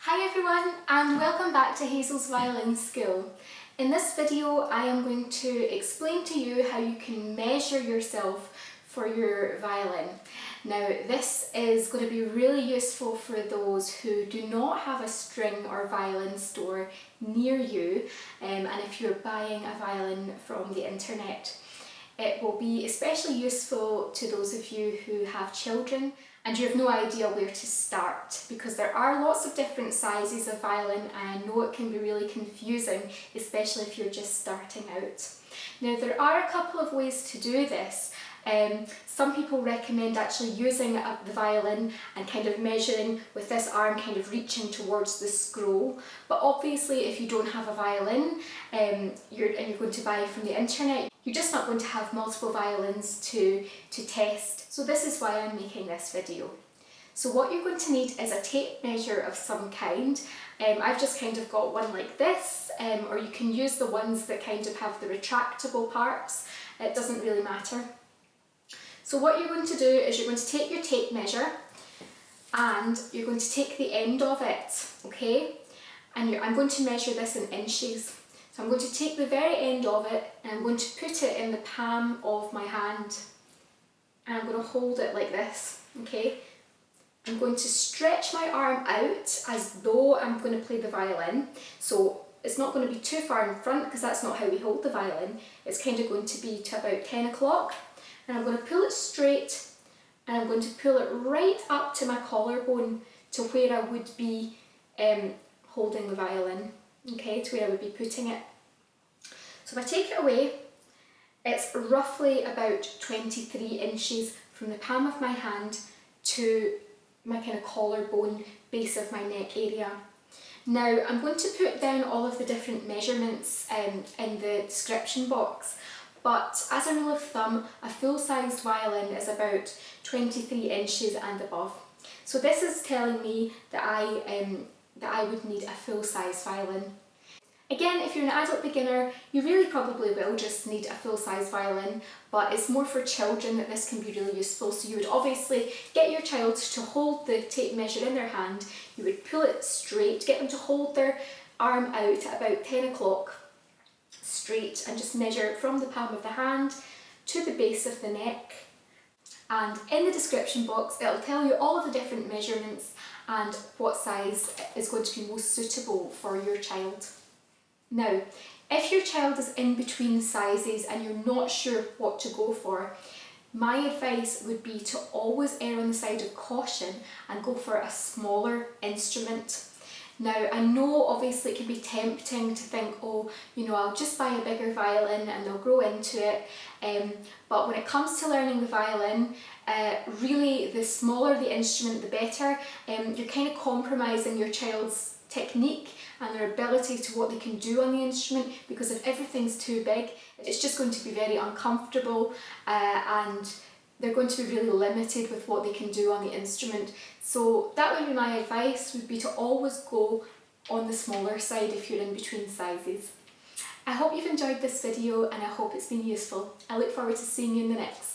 Hi everyone and welcome back to Hazel's Violin School. In this video I am going to explain to you how you can measure yourself for your violin. Now this is going to be really useful for those who do not have a string or violin store near you, and if you're buying a violin from the internet. It will be especially useful to those of you who have children and you have no idea where to start, because there are lots of different sizes of violin and I know it can be really confusing, especially if you're just starting out. Now there are a couple of ways to do this. Some people recommend actually using the violin and kind of measuring with this arm kind of reaching towards the scroll, but obviously if you don't have a violin and you're going to buy from the internet, you're just not going to have multiple violins to test. So this is why I'm making this video. So what you're going to need is a tape measure of some kind. I've just kind of got one like this, or you can use the ones that kind of have the retractable parts. It doesn't really matter. So what you're going to do is you're going to take your tape measure and you're going to take the end of it, okay? And I'm going to measure this in inches. So I'm going to take the very end of it and I'm going to put it in the palm of my hand. And I'm going to hold it like this, okay? I'm going to stretch my arm out as though I'm going to play the violin. So it's not going to be too far in front because that's not how we hold the violin. It's kind of going to be to about 10 o'clock. And I'm going to pull it straight and I'm going to pull it right up to my collarbone to where I would be holding the violin, okay, to where I would be putting it. So if I take it away, it's roughly about 23 inches from the palm of my hand to my kind of collarbone, base of my neck area. Now I'm going to put down all of the different measurements in the description box. But as a rule of thumb, a full-sized violin is about 23 inches and above. So this is telling me that I would need a full-size violin. Again, if you're an adult beginner, you really probably will just need a full-size violin, but it's more for children that this can be really useful. So you would obviously get your child to hold the tape measure in their hand, you would pull it straight, get them to hold their arm out at about 10 o'clock. Straight, and just measure from the palm of the hand to the base of the neck. And in the description box it'll tell you all of the different measurements and what size is going to be most suitable for your child. Now, if your child is in between sizes and you're not sure what to go for, my advice would be to always err on the side of caution and go for a smaller instrument. Now I know obviously it can be tempting to think, oh, you know, I'll just buy a bigger violin and they'll grow into it, but when it comes to learning the violin, really the smaller the instrument the better. You're kind of compromising your child's technique and their ability to what they can do on the instrument, because if everything's too big it's just going to be very uncomfortable and they're going to be really limited with what they can do on the instrument. So that would be my advice, would be to always go on the smaller side if you're in between sizes. I hope you've enjoyed this video and I hope it's been useful. I look forward to seeing you in the next.